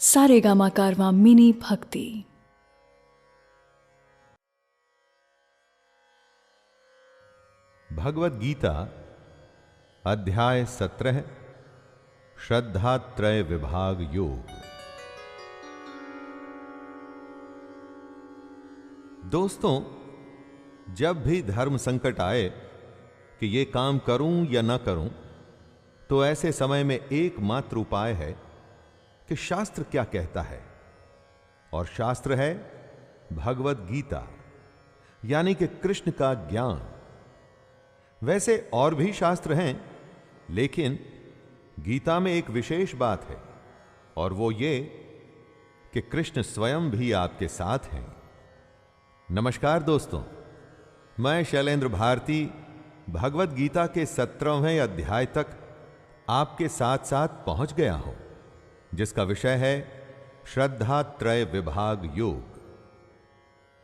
सारेगामा कारवां mini भक्ति। भगवत गीता अध्याय 17 श्रद्धात्रय विभाग योग। दोस्तों, जब भी धर्म संकट आए कि ये काम करूं या ना करूं, तो ऐसे समय में एकमात्र उपाय है कि शास्त्र क्या कहता है। और शास्त्र है भगवत गीता, यानी कि कृष्ण का ज्ञान। वैसे और भी शास्त्र हैं, लेकिन गीता में एक विशेष बात है, और वो ये कि कृष्ण स्वयं भी आपके साथ हैं। नमस्कार दोस्तों, मैं शैलेंद्र भारती भगवत गीता के 17वें अध्याय तक आपके साथ साथ पहुंच गया हूं, जिसका विषय है श्रद्धात्रय विभाग योग।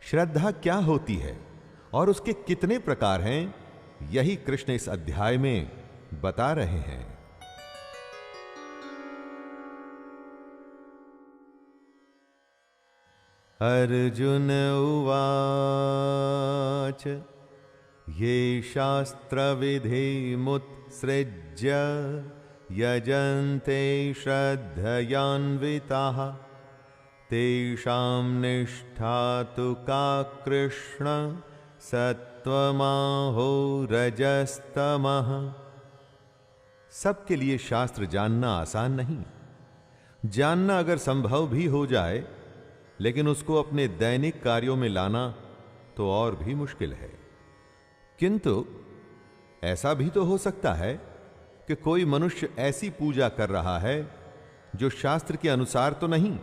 श्रद्धा क्या होती है और उसके कितने प्रकार हैं, यही कृष्ण इस अध्याय में बता रहे हैं। अर्जुन उवाच ये शास्त्र विधि मुत्सृज्य यजन्ते श्रद्धयान्विताः तेषां निष्ठा तु का कृष्ण सत्वमाहो रजस्तमः। सबके लिए शास्त्र जानना आसान नहीं। जानना अगर संभव भी हो जाए, लेकिन उसको अपने दैनिक कार्यों में लाना तो और भी मुश्किल है। किंतु ऐसा भी तो हो सकता है कि कोई मनुष्य ऐसी पूजा कर रहा है जो शास्त्र के अनुसार तो नहीं,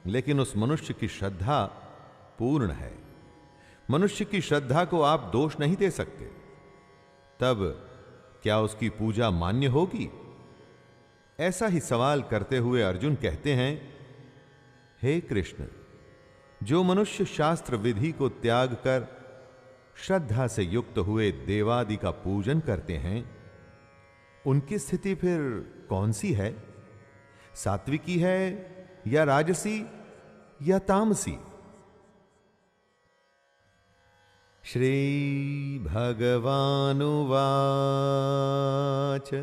लेकिन उस मनुष्य की श्रद्धा पूर्ण है। मनुष्य की श्रद्धा को आप दोष नहीं दे सकते। तब क्या उसकी पूजा मान्य होगी? ऐसा ही सवाल करते हुए अर्जुन कहते हैं, हे कृष्ण, जो मनुष्य शास्त्र विधि को त्याग कर श्रद्धा से युक्त हुए देवादि का पूजन करते हैं, उनकी स्थिति फिर कौन सी है? सात्विकी है या राजसी या तामसी? श्री भगवानुवाच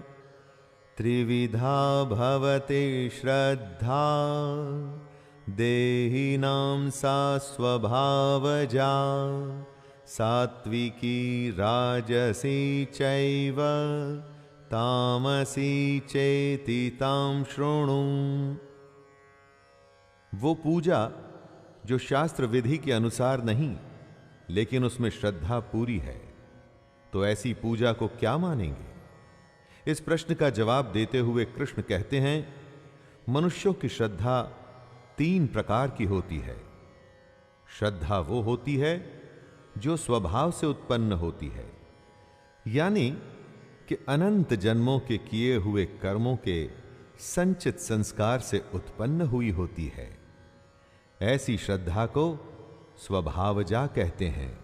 त्रिविधा भवति श्रद्धा देहिनां सा स्वभावजा सात्विकी राजसी चैव तामसी चेति तां शृणु। वो पूजा जो शास्त्र विधि के अनुसार नहीं, लेकिन उसमें श्रद्धा पूरी है, तो ऐसी पूजा को क्या मानेंगे? इस प्रश्न का जवाब देते हुए कृष्ण कहते हैं, मनुष्यों की श्रद्धा 3 प्रकार की होती है। श्रद्धा वो होती है जो स्वभाव से उत्पन्न होती है, यानी कि अनंत जन्मों के किए हुए कर्मों के संचित संस्कार से उत्पन्न हुई होती है। ऐसी श्रद्धा को स्वभावजा कहते हैं।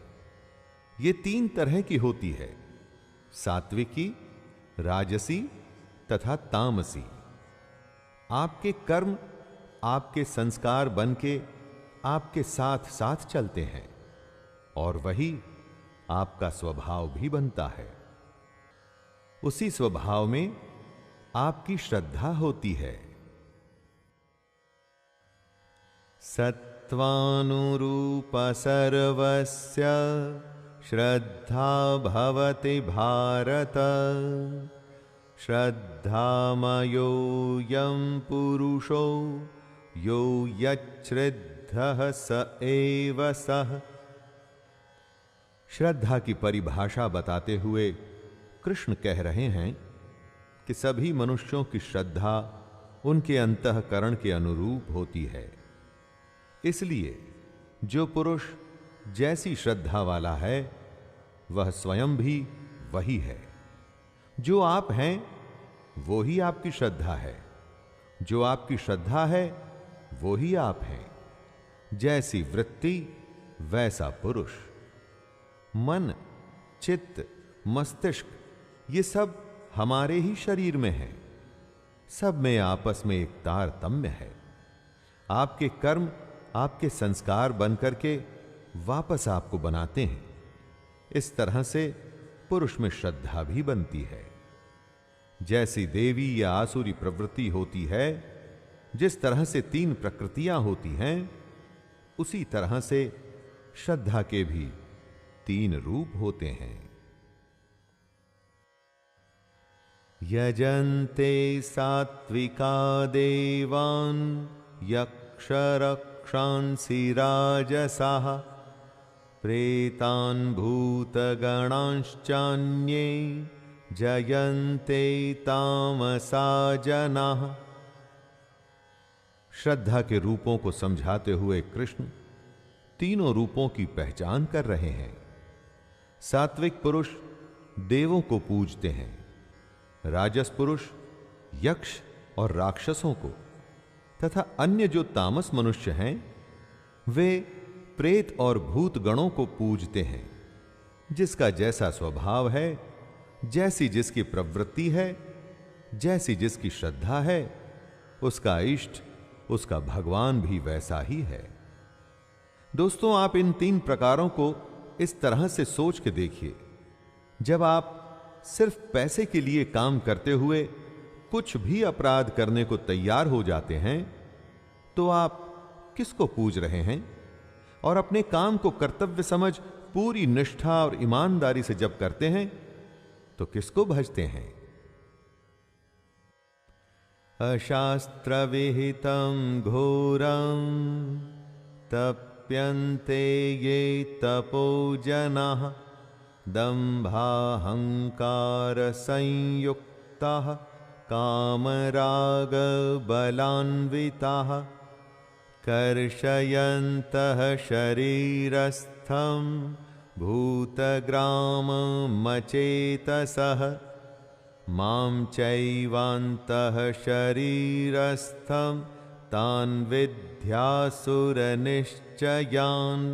ये 3 तरह की होती है, सात्विकी, राजसी तथा तामसी। आपके कर्म आपके संस्कार बनके आपके साथ साथ चलते हैं, और वही आपका स्वभाव भी बनता है। उसी स्वभाव में आपकी श्रद्धा होती है। सत्वानुरूप सर्वस्य श्रद्धा भवति भारत श्रद्धामयोऽयं पुरुषो यो यच्छ्रद्धः स एव सः। श्रद्धा की परिभाषा बताते हुए कृष्ण कह रहे हैं कि सभी मनुष्यों की श्रद्धा उनके अंतःकरण के अनुरूप होती है। इसलिए जो पुरुष जैसी श्रद्धा वाला है, वह स्वयं भी वही है। जो आप हैं वो ही आपकी श्रद्धा है, जो आपकी श्रद्धा है वो ही आप हैं। जैसी वृत्ति वैसा पुरुष। मन, चित्त, मस्तिष्क, ये सब हमारे ही शरीर में है। सब में आपस में एक तारतम्य है। आपके कर्म आपके संस्कार बनकर के वापस आपको बनाते हैं। इस तरह से पुरुष में श्रद्धा भी बनती है। जैसी देवी या आसुरी प्रवृत्ति होती है, जिस तरह से 3 प्रकृतियां होती हैं, उसी तरह से श्रद्धा के भी 3 रूप होते हैं। यजन्ते सात्विका देवान् यक्षरक्षांसि राजसाः प्रेतान् भूतगणांश्चान्ये जयन्ते तामसा जनाः। श्रद्धा के रूपों को समझाते हुए कृष्ण तीनों रूपों की पहचान कर रहे हैं। सात्विक पुरुष देवों को पूजते हैं, राजस पुरुष यक्ष और राक्षसों को, तथा अन्य जो तामस मनुष्य हैं वे प्रेत और भूत गणों को पूजते हैं। जिसका जैसा स्वभाव है, जैसी जिसकी प्रवृत्ति है, जैसी जिसकी श्रद्धा है, उसका इष्ट, उसका भगवान भी वैसा ही है। दोस्तों, आप इन 3 प्रकारों को इस तरह से सोच के देखिए। जब आप सिर्फ पैसे के लिए काम करते हुए कुछ भी अपराध करने को तैयार हो जाते हैं, तो आप किसको पूज रहे हैं? और अपने काम को कर्तव्य समझ पूरी निष्ठा और ईमानदारी से जब करते हैं, तो किसको भजते हैं? अशास्त्र विहितं घोरं तप्यन्ते ये तपो जनाः दम्भाहंकार संयुक्ताः कामराग बलान्विताः कर्षयन्तः शरीरस्थं भूतग्राममचेतसः मां चैवान्तः शरीरस्थं तान् विद्यासुरनिश्चयान्।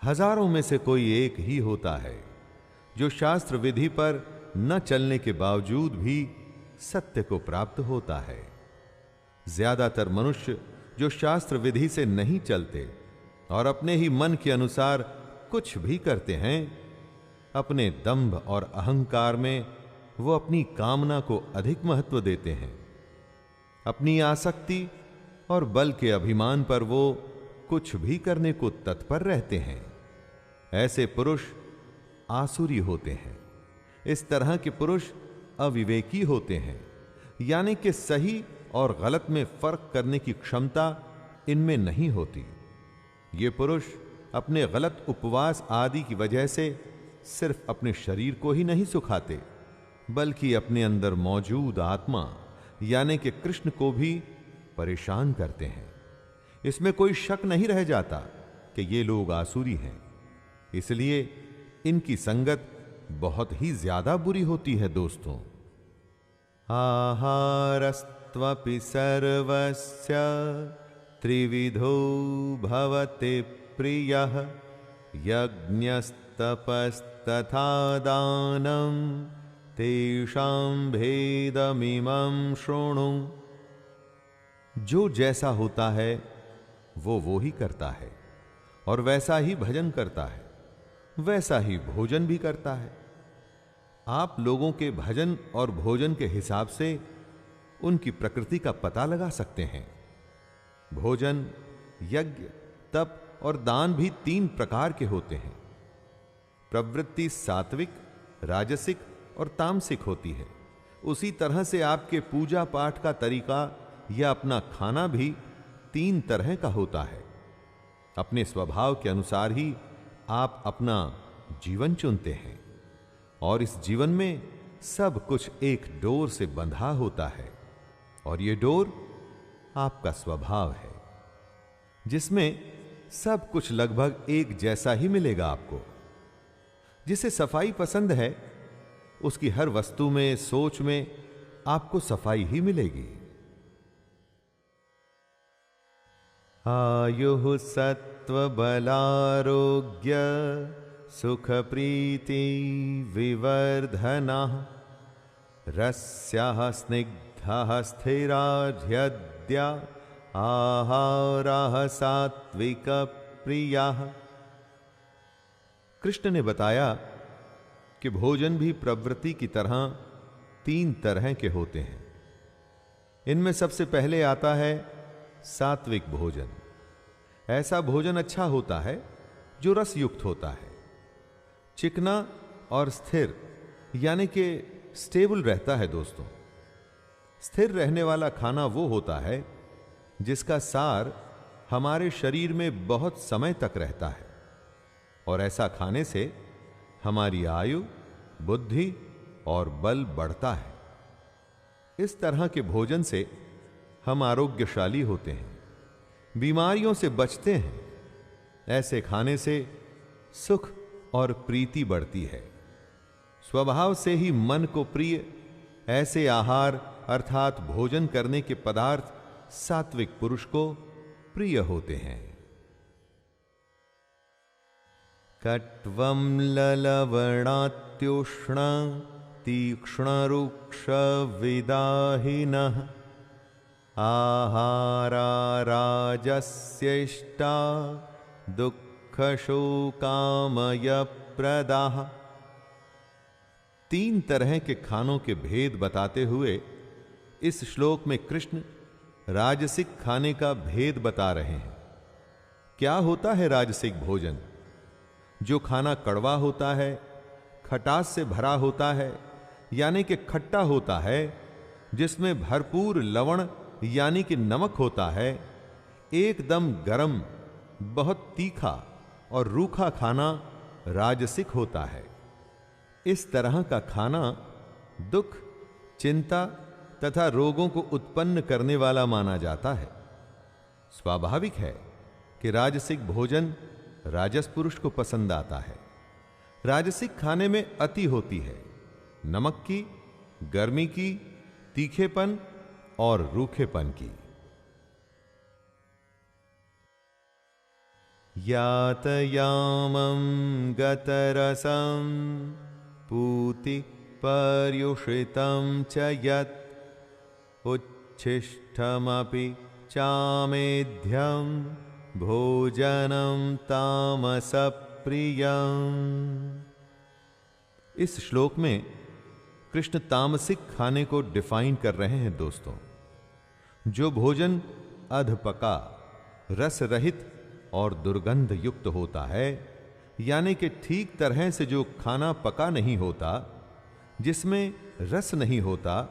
हजारों में से कोई एक ही होता है जो शास्त्र विधि पर न चलने के बावजूद भी सत्य को प्राप्त होता है। ज्यादातर मनुष्य जो शास्त्र विधि से नहीं चलते और अपने ही मन के अनुसार कुछ भी करते हैं, अपने दंभ और अहंकार में वो अपनी कामना को अधिक महत्व देते हैं। अपनी आसक्ति और बल के अभिमान पर वो कुछ भी करने को तत्पर रहते हैं। ऐसे पुरुष आसुरी होते हैं। इस तरह के पुरुष अविवेकी होते हैं, यानी कि सही और गलत में फर्क करने की क्षमता इनमें नहीं होती। ये पुरुष अपने गलत उपवास आदि की वजह से सिर्फ अपने शरीर को ही नहीं सुखाते, बल्कि अपने अंदर मौजूद आत्मा यानी कि कृष्ण को भी परेशान करते हैं। इसमें कोई शक नहीं रह जाता कि ये लोग आसुरी हैं। इसलिए इनकी संगत बहुत ही ज्यादा बुरी होती है। दोस्तों, आहारस्त्वपि सर्वस्य त्रिविधो भवति प्रियः यज्ञस्तपस्तथा दानं तेषां भेदमिमं शृणु। जो जैसा होता है वो ही करता है, और वैसा ही भजन करता है, वैसा ही भोजन भी करता है। आप लोगों के भजन और भोजन के हिसाब से उनकी प्रकृति का पता लगा सकते हैं। भोजन, यज्ञ, तप और दान भी 3 प्रकार के होते हैं। प्रवृत्ति सात्विक, राजसिक और तामसिक होती है। उसी तरह से आपके पूजा पाठ का तरीका या अपना खाना भी 3 तरह का होता है। अपने स्वभाव के अनुसार ही आप अपना जीवन चुनते हैं, और इस जीवन में सब कुछ एक डोर से बंधा होता है, और यह डोर आपका स्वभाव है, जिसमें सब कुछ लगभग एक जैसा ही मिलेगा आपको। जिसे सफाई पसंद है, उसकी हर वस्तु में, सोच में आपको सफाई ही मिलेगी। आयुः सत्व बलारोग्य सुख प्रीति विवर्धनः रस्यः स्निग्धः स्थिरार्ध्यद्या आहाराः सात्विक प्रियाः। कृष्ण ने बताया कि भोजन भी प्रवृत्ति की तरह 3 तरह के होते हैं। इनमें सबसे पहले आता है सात्विक भोजन। ऐसा भोजन अच्छा होता है जो रस युक्त होता है, चिकना और स्थिर, यानी कि स्टेबल रहता है दोस्तों। स्थिर रहने वाला खाना वो होता है जिसका सार हमारे शरीर में बहुत समय तक रहता है, और ऐसा खाने से हमारी आयु, बुद्धि और बल बढ़ता है। इस तरह के भोजन से हम आरोग्यशाली होते हैं, बीमारियों से बचते हैं। ऐसे खाने से सुख और प्रीति बढ़ती है। स्वभाव से ही मन को प्रिय ऐसे आहार अर्थात भोजन करने के पदार्थ सात्विक पुरुष को प्रिय होते हैं। कट्वं ललवणात्युष्ण तीक्ष्ण रुक्ष विदाहिनः आहारा राजस्येष्टा दुःख शोकामय प्रदाः। 3 तरह के खानों के भेद बताते हुए इस श्लोक में कृष्ण राजसिक खाने का भेद बता रहे हैं। क्या होता है राजसिक भोजन? जो खाना कड़वा होता है, खटास से भरा होता है, यानी कि खट्टा होता है, जिसमें भरपूर लवण यानी कि नमक होता है, एकदम गरम, बहुत तीखा और रूखा खाना राजसिक होता है। इस तरह का खाना दुख, चिंता तथा रोगों को उत्पन्न करने वाला माना जाता है। स्वाभाविक है कि राजसिक भोजन राजस पुरुष को पसंद आता है। राजसिक खाने में अति होती है, नमक की, गर्मी की, तीखेपन और रूखेपन की। यातयामं गतरसं पूति पर्युषितं च यत् उच्छिष्टमपि चामेध्यं भोजनं तामसप्रियम्। इस श्लोक में कृष्ण तामसिक खाने को डिफाइन कर रहे हैं दोस्तों। जो भोजन अधपका, रस रहित और दुर्गंध युक्त होता है, यानी कि ठीक तरह से जो खाना पका नहीं होता, जिसमें रस नहीं होता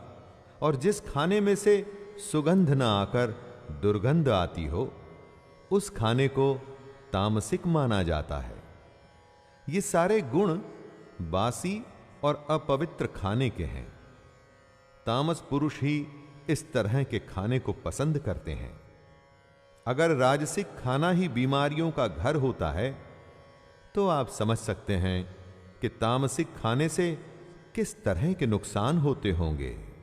और जिस खाने में से सुगंध न आकर दुर्गंध आती हो, उस खाने को तामसिक माना जाता है। ये सारे गुण बासी और अपवित्र खाने के हैं। तामस पुरुष ही इस तरह के खाने को पसंद करते हैं। अगर राजसिक खाना ही बीमारियों का घर होता है, तो आप समझ सकते हैं कि तामसिक खाने से किस तरह के नुकसान होते होंगे।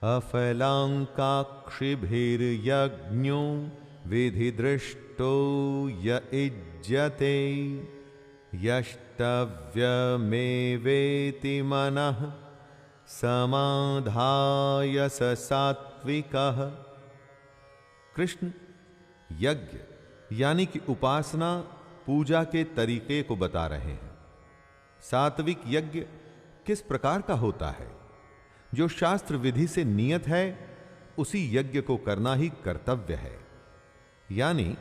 अफलांकाक्षिभिर्यज्ञो विधिदृष्टो य इज्यते यष्टव्यमेवेति मनः समाधाय स सात्विकः। कृष्ण यज्ञ यानी कि उपासना, पूजा के तरीके को बता रहे हैं। सात्विक यज्ञ किस प्रकार का होता है? जो शास्त्र विधि से नियत है, उसी यज्ञ को करना ही कर्तव्य है। यानी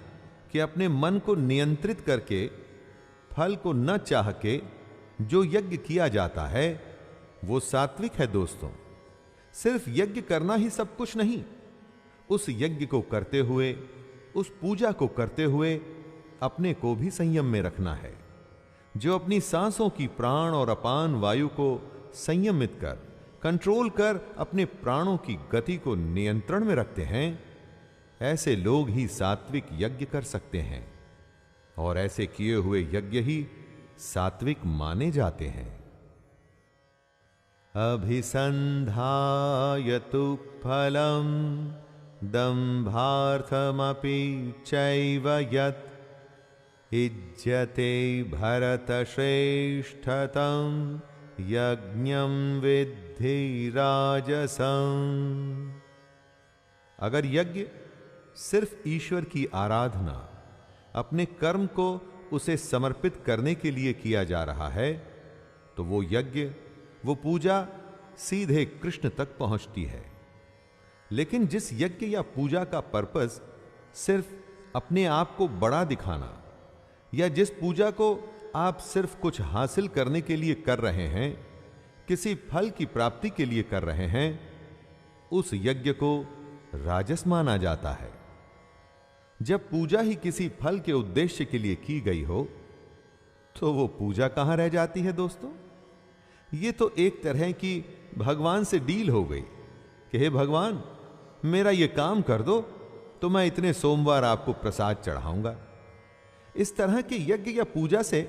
कि अपने मन को नियंत्रित करके, फल को न चाह के जो यज्ञ किया जाता है, वो सात्विक है दोस्तों। सिर्फ यज्ञ करना ही सब कुछ नहीं। उस यज्ञ को करते हुए, उस पूजा को करते हुए अपने को भी संयम में रखना है। जो अपनी सांसों की प्राण और अपान वायु को संयमित कर, कंट्रोल कर अपने प्राणों की गति को नियंत्रण में रखते हैं, ऐसे लोग ही सात्विक यज्ञ कर सकते हैं। और ऐसे किए हुए यज्ञ ही सात्विक माने जाते हैं। अभिसंधाय तु फलम् दंभार्थमपि चैव यत् इज्यते भरतश्रेष्ठतं यज्ञं विद्धि राजसम्। अगर यज्ञ सिर्फ ईश्वर की आराधना, अपने कर्म को उसे समर्पित करने के लिए किया जा रहा है, तो वो यज्ञ, वो पूजा सीधे कृष्ण तक पहुंचती है। लेकिन जिस यज्ञ या पूजा का पर्पस सिर्फ अपने आप को बड़ा दिखाना, या जिस पूजा को आप सिर्फ कुछ हासिल करने के लिए कर रहे हैं, किसी फल की प्राप्ति के लिए कर रहे हैं, उस यज्ञ को राजस माना जाता है। जब पूजा ही किसी फल के उद्देश्य के लिए की गई हो, तो वो पूजा कहां रह जाती है दोस्तों? ये तो एक तरह की भगवान से डील हो गई कि हे भगवान, मेरा ये काम कर दो तो मैं इतने सोमवार आपको प्रसाद चढ़ाऊंगा। इस तरह के यज्ञ या पूजा से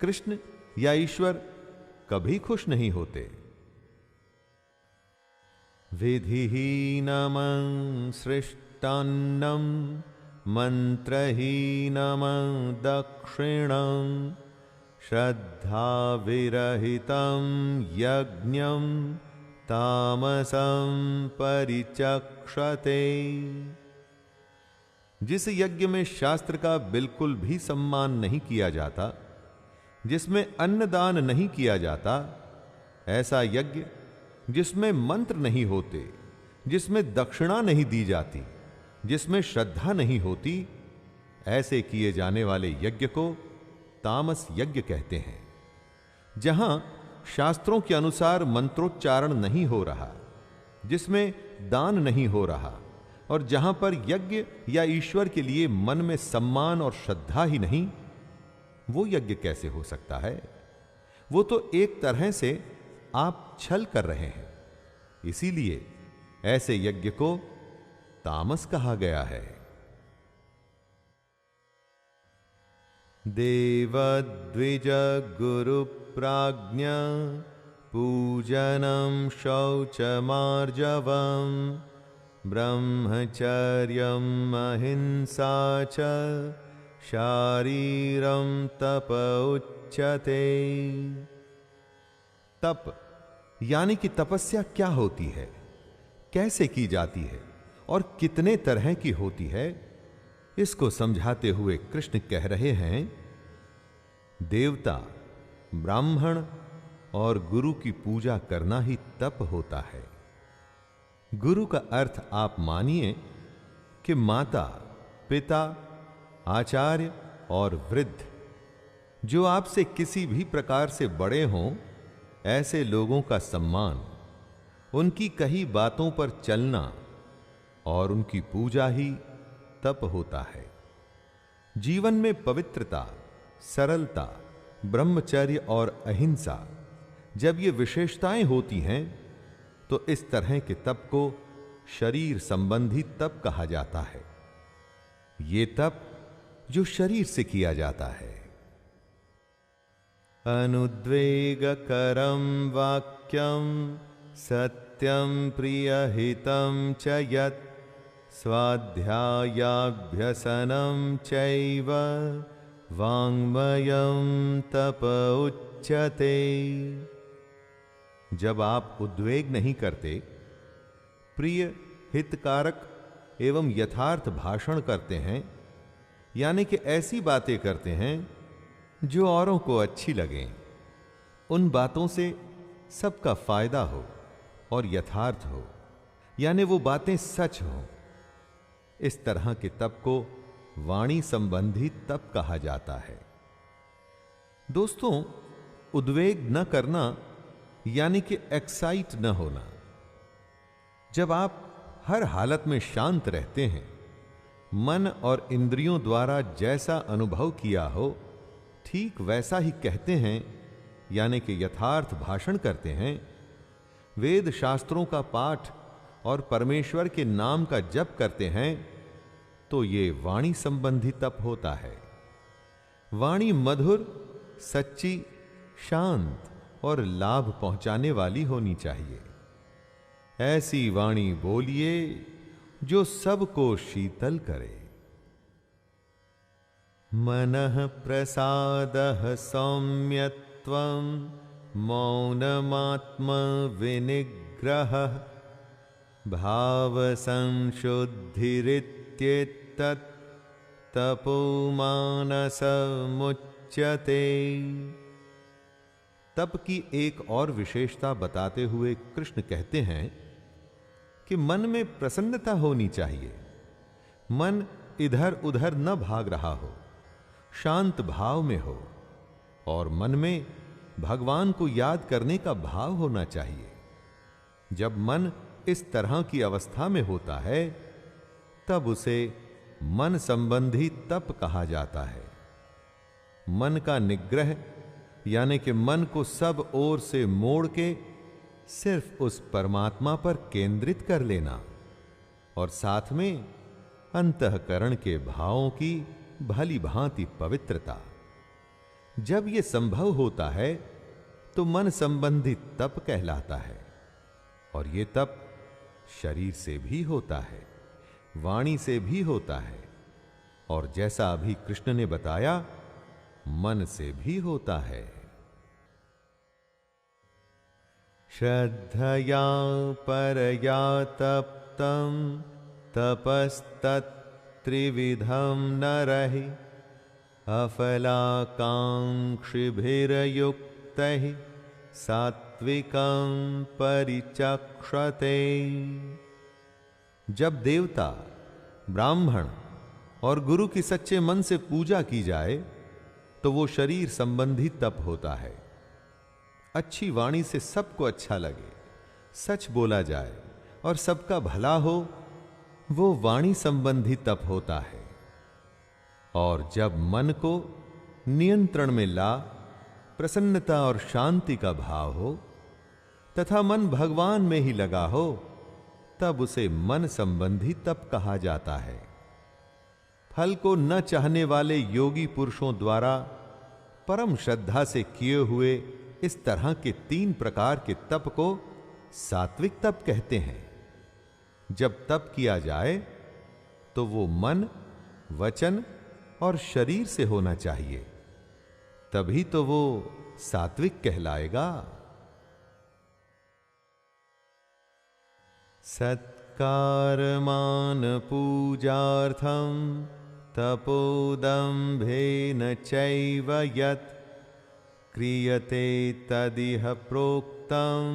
कृष्ण या ईश्वर कभी खुश नहीं होते। विधिहीनम सृष्टान्नम मंत्रहीनम दक्षिणम श्रद्धा विरहितं यज्ञं तामसं परिचक्षते। जिस यज्ञ में शास्त्र का बिल्कुल भी सम्मान नहीं किया जाता, जिसमें अन्नदान नहीं किया जाता, ऐसा यज्ञ जिसमें मंत्र नहीं होते, जिसमें दक्षिणा नहीं दी जाती, जिसमें श्रद्धा नहीं होती, ऐसे किए जाने वाले यज्ञ को तामस यज्ञ कहते हैं। जहां शास्त्रों के अनुसार मंत्रोच्चारण नहीं हो रहा, जिसमें दान नहीं हो रहा, और जहां पर यज्ञ या ईश्वर के लिए मन में सम्मान और श्रद्धा ही नहीं, वो यज्ञ कैसे हो सकता है? वो तो एक तरह से आप छल कर रहे हैं। इसीलिए ऐसे यज्ञ को तामस कहा गया है। देवद्विज गुरु प्राज्ञा पूजनम शौचमार्जवम ब्रह्मचर्यम अहिंसा च शारीरम तप उच्यते। तप यानी कि तपस्या क्या होती है, कैसे की जाती है और कितने तरह की होती है, इसको समझाते हुए कृष्ण कह रहे हैं, देवता, ब्राह्मण और गुरु की पूजा करना ही तप होता है। गुरु का अर्थ आप मानिए कि माता, पिता, आचार्य और वृद्ध, जो आपसे किसी भी प्रकार से बड़े हों, ऐसे लोगों का सम्मान, उनकी कही बातों पर चलना और उनकी पूजा ही तप होता है। जीवन में पवित्रता, सरलता, ब्रह्मचर्य और अहिंसा, जब ये विशेषताएं होती हैं, तो इस तरह के तप को शरीर संबंधी तप कहा जाता है। ये तप जो शरीर से किया जाता है। अनुद्वेगकरं वाक्यं सत्यं प्रियहितं च यत् स्वाध्यायाभ्यसनं चैव वाङ्मयं तप उच्यते। जब आप उद्वेग नहीं करते, प्रिय, हितकारक एवं यथार्थ भाषण करते हैं, यानी कि ऐसी बातें करते हैं जो औरों को अच्छी लगें, उन बातों से सबका फायदा हो और यथार्थ हो, यानी वो बातें सच हो, इस तरह के तप को वाणी संबंधी तप कहा जाता है। दोस्तों, उद्वेग न करना यानी कि एक्साइट न होना। जब आप हर हालत में शांत रहते हैं, मन और इंद्रियों द्वारा जैसा अनुभव किया हो ठीक वैसा ही कहते हैं, यानी कि यथार्थ भाषण करते हैं, वेद शास्त्रों का पाठ और परमेश्वर के नाम का जप करते हैं, तो ये वाणी संबंधी तप होता है। वाणी मधुर, सच्ची, शांत और लाभ पहुंचाने वाली होनी चाहिए। ऐसी वाणी बोलिए जो सबको शीतल करे। मनः प्रसादः सौम्यत्वं मौनमात्म विनिग्रहः भाव संशुद्धिरित्येतत् तपो मानसमुच्यते। तप की एक और विशेषता बताते हुए कृष्ण कहते हैं कि मन में प्रसन्नता होनी चाहिए, मन इधर उधर न भाग रहा हो, शांत भाव में हो, और मन में भगवान को याद करने का भाव होना चाहिए। जब मन इस तरह की अवस्था में होता है तब उसे मन संबंधी तप कहा जाता है। मन का निग्रह यानी कि मन को सब ओर से मोड़ के सिर्फ उस परमात्मा पर केंद्रित कर लेना, और साथ में अंतःकरण के भावों की भली भांति पवित्रता। जब यह संभव होता है तो मन संबंधी तप कहलाता है, और यह तप शरीर से भी होता है, वाणी से भी होता है, और जैसा अभी कृष्ण ने बताया मन से भी होता है। श्रद्धया परया तप्तं तपस्तत्त्रिविधं नरहि अफलाकांक्षिभिर्युक्तैः सात्विकं परिचक्षते। जब देवता, ब्राह्मण और गुरु की सच्चे मन से पूजा की जाए तो वो शरीर संबंधी तप होता है। अच्छी वाणी से सबको अच्छा लगे, सच बोला जाए और सबका भला हो, वो वाणी संबंधी तप होता है। और जब मन को नियंत्रण में ला प्रसन्नता और शांति का भाव हो तथा मन भगवान में ही लगा हो, तब उसे मन संबंधी तप कहा जाता है। फल को न चाहने वाले योगी पुरुषों द्वारा परम श्रद्धा से किए हुए इस तरह के 3 प्रकार के तप को सात्विक तप कहते हैं। जब तप किया जाए तो वो मन, वचन और शरीर से होना चाहिए, तभी तो वो सात्विक कहलाएगा। सत्कारमान पूजार्थं तपोदम्भेन चैव यत् क्रियते तदिह प्रोक्तं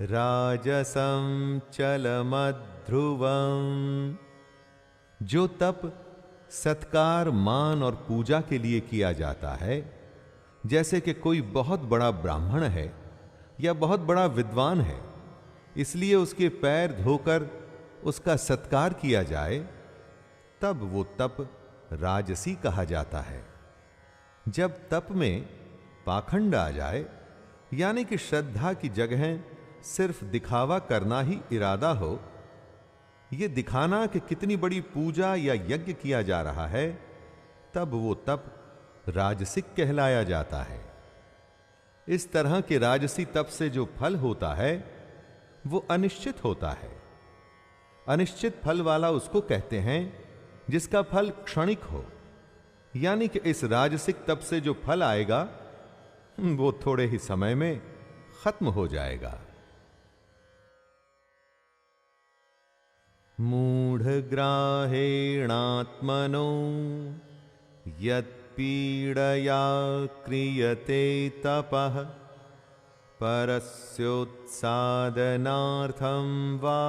राजसं चलमध्रुवम्। जो तप सत्कार, मान और पूजा के लिए किया जाता है, जैसे कि कोई बहुत बड़ा ब्राह्मण है या बहुत बड़ा विद्वान है, इसलिए उसके पैर धोकर उसका सत्कार किया जाए, तब वो तप राजसी कहा जाता है। जब तप में पाखंड आ जाए, यानी कि श्रद्धा की जगह सिर्फ दिखावा करना ही इरादा हो, यह दिखाना कि कितनी बड़ी पूजा या यज्ञ किया जा रहा है, तब वो तप राजसिक कहलाया जाता है। इस तरह के राजसी तप से जो फल होता है वो अनिश्चित होता है। अनिश्चित फल वाला उसको कहते हैं जिसका फल क्षणिक हो, यानी कि इस राजसिक तप से जो फल आएगा वो थोड़े ही समय में खत्म हो जाएगा। मूढ़ग्राहेणात्मनो यत्पीडया क्रियते तपः परस्योत्सादनार्थं वा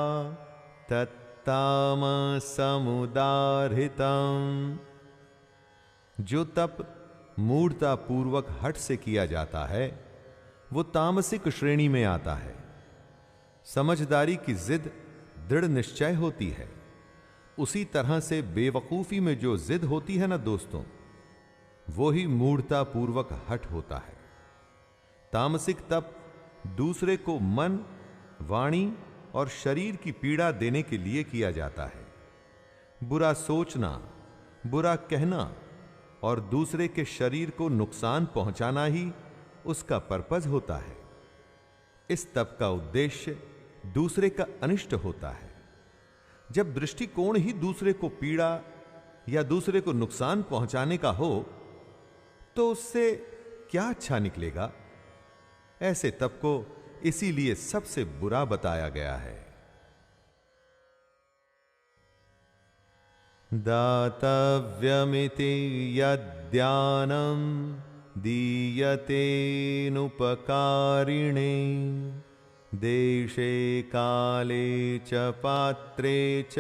तत्तामसमुदाहृतं। जो तप मूढ़ता पूर्वक हठ से किया जाता है वो तामसिक श्रेणी में आता है। समझदारी की जिद दृढ़ निश्चय होती है। उसी तरह से बेवकूफी में जो जिद होती है ना दोस्तों, वो ही मूढ़ता पूर्वक हठ होता है। तामसिक तप दूसरे को मन, वाणी और शरीर की पीड़ा देने के लिए किया जाता है। बुरा सोचना, बुरा कहना और दूसरे के शरीर को नुकसान पहुंचाना ही उसका पर्पज होता है। इस तप का उद्देश्य दूसरे का अनिष्ट होता है। जब दृष्टिकोण ही दूसरे को पीड़ा या दूसरे को नुकसान पहुंचाने का हो तो उससे क्या अच्छा निकलेगा। ऐसे तप को इसीलिए सबसे बुरा बताया गया है। दातव्यमिति यद्दानं दीयतेनुपकारिणे देशे काले च पात्रे च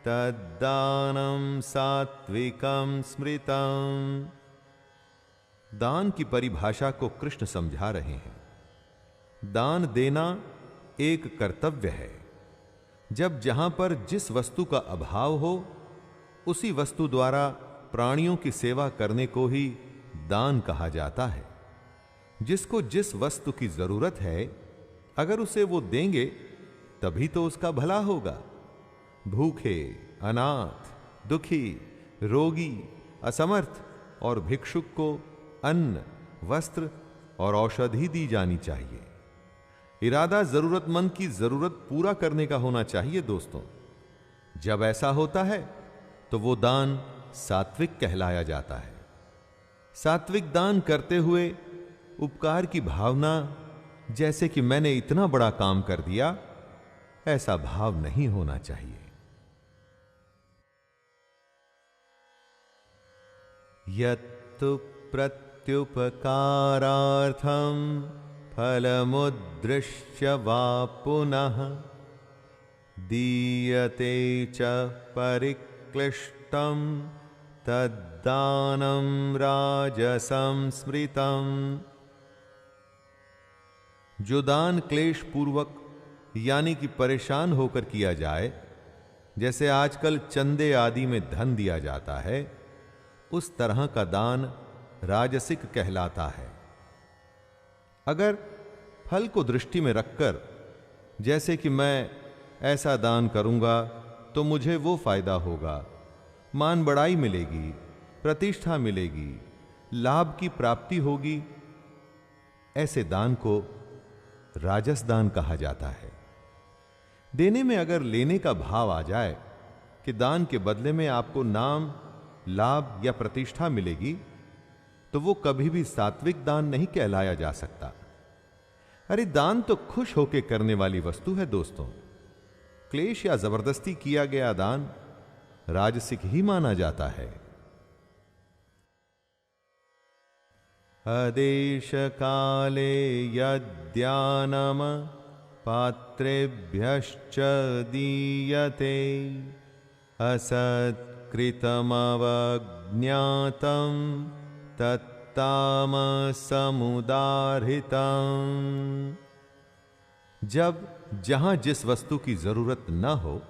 तद्दानं सात्विकं स्मृतम्। दान की परिभाषा को कृष्ण समझा रहे हैं। दान देना एक कर्तव्य है। जब जहां पर जिस वस्तु का अभाव हो, उसी वस्तु द्वारा प्राणियों की सेवा करने को ही दान कहा जाता है। जिसको जिस वस्तु की जरूरत है, अगर उसे वो देंगे तभी तो उसका भला होगा। भूखे, अनाथ, दुखी, रोगी, असमर्थ और भिक्षुक को अन्न, वस्त्र और औषधि दी जानी चाहिए। इरादा जरूरतमंद की जरूरत पूरा करने का होना चाहिए दोस्तों। जब ऐसा होता है तो वो दान सात्विक कहलाया जाता है। सात्विक दान करते हुए उपकार की भावना, जैसे कि मैंने इतना बड़ा काम कर दिया, ऐसा भाव नहीं होना चाहिए। यत्तु प्रत्युपकारार्थं फलमुद्दृश्य वा पुनः दीयते च परिक्लिष्टं तद्दानं राजसं स्मृतम्। जो दान क्लेश पूर्वक यानी कि परेशान होकर किया जाए, जैसे आजकल चंदे आदि में धन दिया जाता है, उस तरह का दान राजसिक कहलाता है। अगर फल को दृष्टि में रखकर, जैसे कि मैं ऐसा दान करूंगा तो मुझे वो फायदा होगा, मान बढ़ाई मिलेगी, प्रतिष्ठा मिलेगी, लाभ की प्राप्ति होगी, ऐसे दान को राजस दान कहा जाता है। देने में अगर लेने का भाव आ जाए कि दान के बदले में आपको नाम, लाभ या प्रतिष्ठा मिलेगी, तो वो कभी भी सात्विक दान नहीं कहलाया जा सकता। अरे दान तो खुश होकर करने वाली वस्तु है दोस्तों। क्लेश या जबरदस्ती किया गया दान राजसिक ही माना जाता है। अदेश काले यद्दानम पात्रेभ्यश्च दीयते असत्कृतमवज्ञातं तत्तामसमुदाहृतम्। जब जहां जिस वस्तु की जरूरत न हो,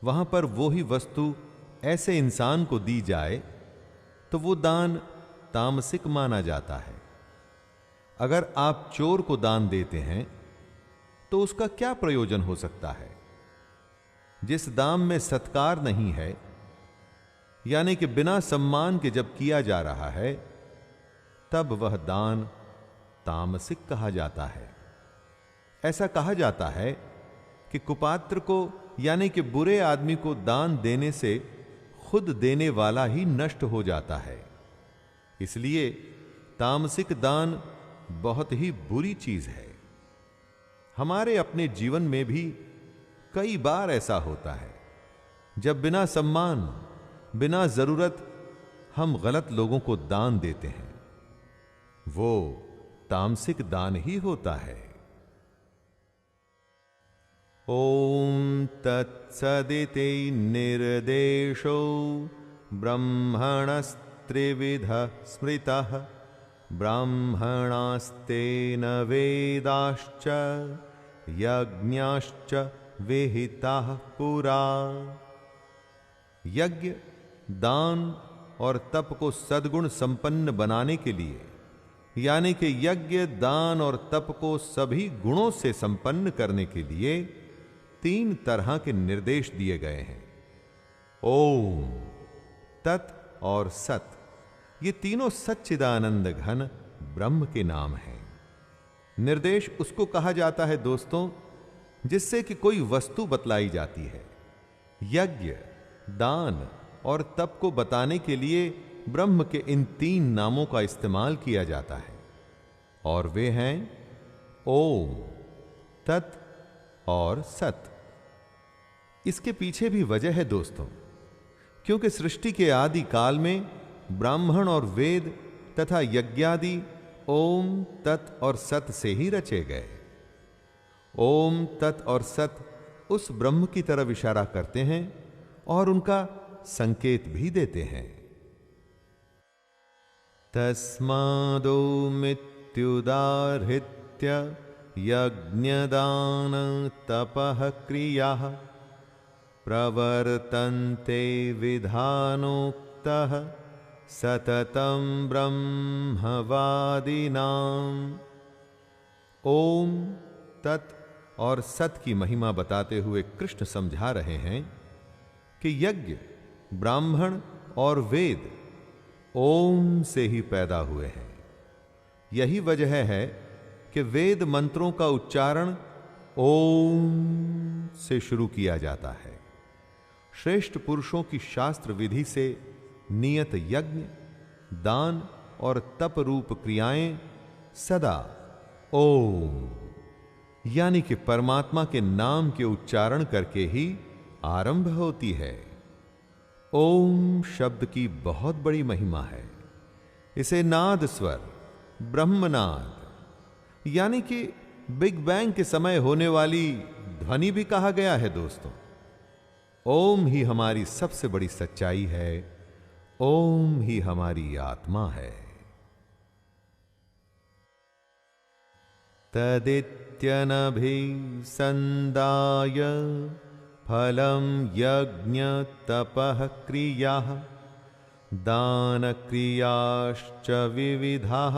वहां पर वो ही वस्तु ऐसे इंसान को दी जाए तो वो दान तामसिक माना जाता है। अगर आप चोर को दान देते हैं तो उसका क्या प्रयोजन हो सकता है? जिस दाम में सत्कार नहीं है, यानी कि बिना सम्मान के जब किया जा रहा है, तब वह दान तामसिक कहा जाता है। ऐसा कहा जाता है कि कुपात्र को यानी कि बुरे आदमी को दान देने से खुद देने वाला ही नष्ट हो जाता है। इसलिए तामसिक दान बहुत ही बुरी चीज है। हमारे अपने जीवन में भी कई बार ऐसा होता है, जब बिना सम्मान, बिना जरूरत हम गलत लोगों को दान देते हैं। वो तामसिक दान ही होता है। ओम तत्सदिति निर्देशो ब्रह्मणस्त्रिविध स्मृतः ब्राह्मणास्तेन वेदाश्च यज्ञाश्च विहिताः पुरा। यज्ञ, दान और तप को सद्गुण संपन्न बनाने के लिए, यानी कि यज्ञ, दान और तप को सभी गुणों से संपन्न करने के लिए 3 तरह के निर्देश दिए गए हैं। ओम, तत् और सत, ये तीनों सच्चिदानंद घन ब्रह्म के नाम हैं। निर्देश उसको कहा जाता है दोस्तों, जिससे कि कोई वस्तु बतलाई जाती है। यज्ञ, दान और तप को बताने के लिए ब्रह्म के इन 3 नामों का इस्तेमाल किया जाता है, और वे हैं ओम, तत् और सत। इसके पीछे भी वजह है दोस्तों। क्योंकि सृष्टि के आदि काल में ब्राह्मण और वेद तथा यज्ञादि ओम, तत् और सत से ही रचे गए। ओम, तत् और सत उस ब्रह्म की तरफ इशारा करते हैं और उनका संकेत भी देते हैं। तस्मादोमित्युदाहृत्य यज्ञदान तपः क्रियाः प्रवर्तन्ते विधानोक्तः सततं ब्रह्मवादिनाम्। ओम, तत् और सत की महिमा बताते हुए कृष्ण समझा रहे हैं कि यज्ञ, ब्राह्मण और वेद ओम से ही पैदा हुए हैं। यही वजह है कि वेद मंत्रों का उच्चारण ओम से शुरू किया जाता है। श्रेष्ठ पुरुषों की शास्त्र विधि से नियत यज्ञ, दान और तप रूप क्रियाएं सदा ओम यानी कि परमात्मा के नाम के उच्चारण करके ही आरंभ होती है। ओम शब्द की बहुत बड़ी महिमा है। इसे नाद स्वर, ब्रह्मनाद यानी कि बिग बैंग के समय होने वाली ध्वनि भी कहा गया है। दोस्तों, ओम ही हमारी सबसे बड़ी सच्चाई है। ओम ही हमारी आत्मा है। तदित्यनभिसंदाय फलं यज्ञ तपः क्रियाः दान क्रियाश्च विविधाः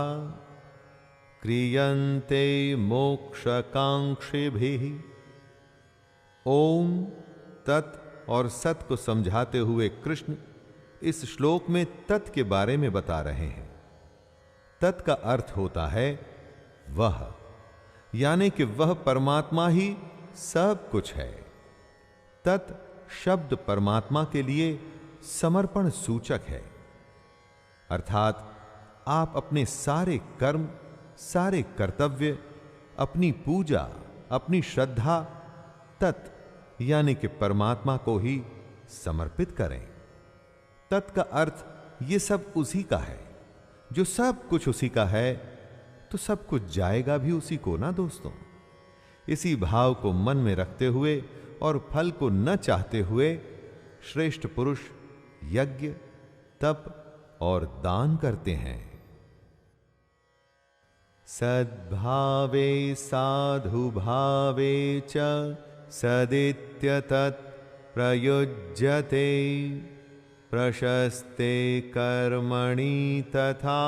क्रियन्ते मोक्षकांक्षिभिः। ओम, तत् और सत को समझाते हुए कृष्ण इस श्लोक में तत् के बारे में बता रहे हैं। तत् का अर्थ होता है वह, यानी कि वह परमात्मा ही सब कुछ है। तत् शब्द परमात्मा के लिए समर्पण सूचक है, अर्थात आप अपने सारे कर्म, सारे कर्तव्य, अपनी पूजा, अपनी श्रद्धा तत् यानी कि परमात्मा को ही समर्पित करें। तत् का अर्थ ये सब उसी का है। जो सब कुछ उसी का है तो सब कुछ जाएगा भी उसी को ना दोस्तों। इसी भाव को मन में रखते हुए और फल को न चाहते हुए श्रेष्ठ पुरुष यज्ञ, तप और दान करते हैं। सद्भावे साधु भावे च सदित्यतत् प्रयुज्यते प्रशस्ते कर्मणि तथा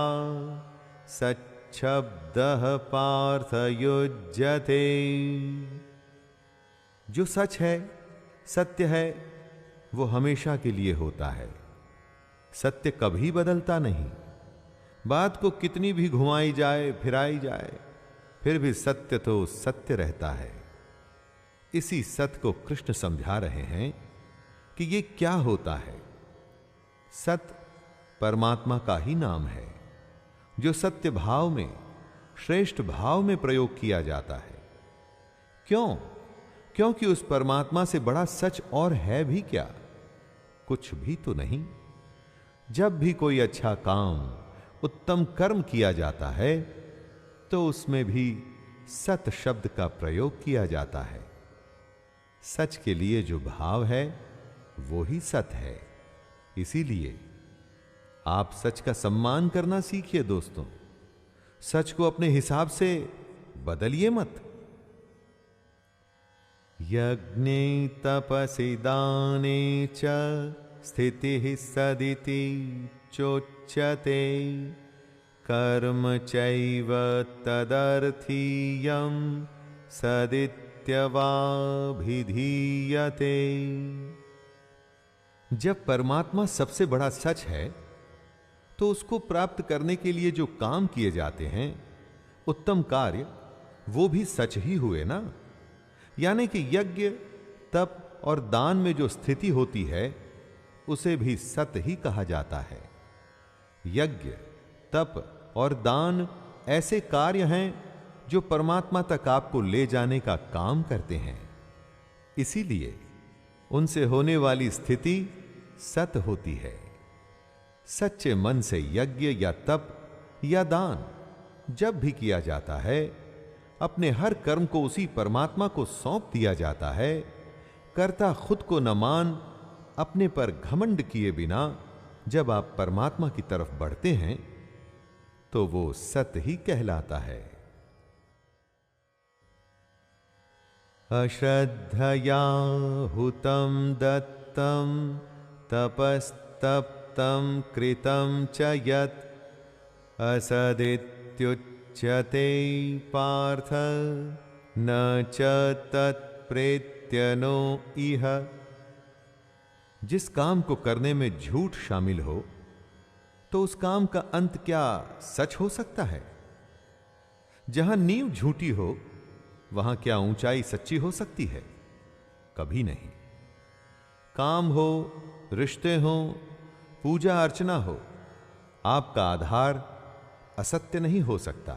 सच्छब्दः पार्थयुज्यते। जो सच है, सत्य है, वो हमेशा के लिए होता है। सत्य कभी बदलता नहीं। बात को कितनी भी घुमाई जाए, फिराई जाए, फिर भी सत्य तो सत्य रहता है। इसी सत्य को कृष्ण समझा रहे हैं कि ये क्या होता है। सत्य परमात्मा का ही नाम है, जो सत्य भाव में, श्रेष्ठ भाव में प्रयोग किया जाता है। क्यों? क्योंकि उस परमात्मा से बड़ा सच और है भी क्या? कुछ भी तो नहीं। जब भी कोई अच्छा काम, उत्तम कर्म किया जाता है तो उसमें भी सत शब्द का प्रयोग किया जाता है। सच के लिए जो भाव है वो ही सत है। इसीलिए आप सच का सम्मान करना सीखिए दोस्तों। सच को अपने हिसाब से बदलिए मत। यज्ञे तपसि दाने च स्थितिः सदिति चोच्यते कर्म चैव तदर्थीयं सदित्यवाभिधीयते। जब परमात्मा सबसे बड़ा सच है तो उसको प्राप्त करने के लिए जो काम किए जाते हैं, उत्तम कार्य, वो भी सच ही हुए ना। यानी कि यज्ञ, तप और दान में जो स्थिति होती है उसे भी सत ही कहा जाता है। यज्ञ, तप और दान ऐसे कार्य हैं जो परमात्मा तक आपको ले जाने का काम करते हैं। इसीलिए उनसे होने वाली स्थिति सत होती है। सच्चे मन से यज्ञ या तप या दान जब भी किया जाता है, अपने हर कर्म को उसी परमात्मा को सौंप दिया जाता है। कर्ता खुद को न मान अपने पर घमंड किए बिना जब आप परमात्मा की तरफ बढ़ते हैं तो वो सत ही कहलाता है। अश्रद्धया हुतं दत्तं तपस्तप्तं कृतं च यत् असदित्युच्यते पार्थ न च तत्प्रेत्यनो इह। जिस काम को करने में झूठ शामिल हो तो उस काम का अंत क्या सच हो सकता है? जहां नींव झूठी हो वहां क्या ऊंचाई सच्ची हो सकती है? कभी नहीं। काम हो, रिश्ते हो, पूजा अर्चना हो, आपका आधार असत्य नहीं हो सकता।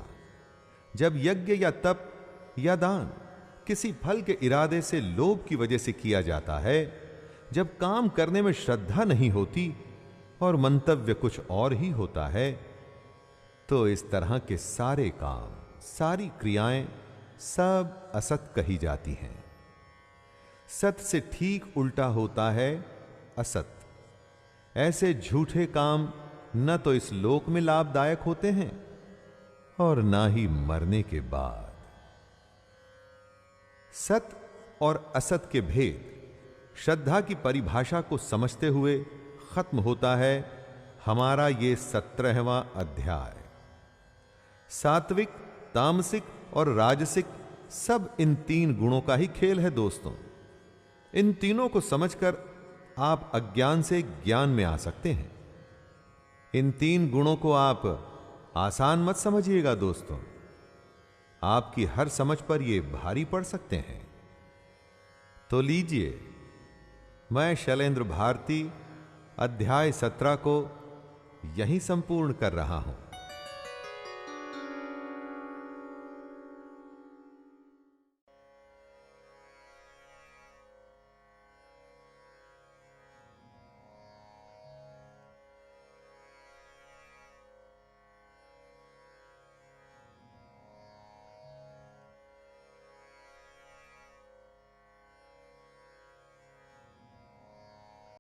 जब यज्ञ या तप या दान किसी फल के इरादे से लोभ की वजह से किया जाता है, जब काम करने में श्रद्धा नहीं होती और मंतव्य कुछ और ही होता है, तो इस तरह के सारे काम, सारी क्रियाएं सब असत कही जाती हैं। सत से ठीक उल्टा होता है असत। ऐसे झूठे काम न तो इस लोक में लाभदायक होते हैं और ना ही मरने के बाद। सत और असत के भेद श्रद्धा की परिभाषा को समझते हुए खत्म होता है हमारा ये 17वां अध्याय। सात्विक, तामसिक और राजसिक सब इन 3 गुणों का ही खेल है दोस्तों। इन तीनों को समझकर आप अज्ञान से ज्ञान में आ सकते हैं। इन 3 गुणों को आप आसान मत समझिएगा दोस्तों, आपकी हर समझ पर ये भारी पड़ सकते हैं। तो लीजिए, मैं शैलेंद्र भारती अध्याय 17 को यहीं संपूर्ण कर रहा हूं।